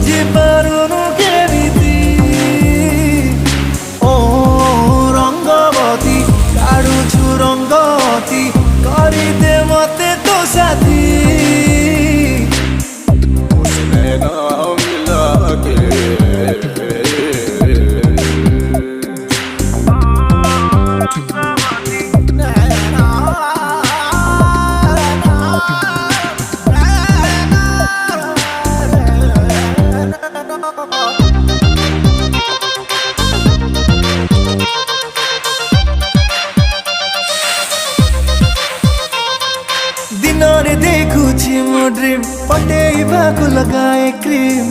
ବୁଝିପାରୁନୁ କେମିତି ଓ ରଙ୍ଗବତୀ କାଢୁଛୁ ରଙ୍ଗବତୀ କରିଦେ ମତେ ତୋ ସାଥୀ दिनरे देखुछि मो ड्रीम पटेइबाकु लगाए क्रीम।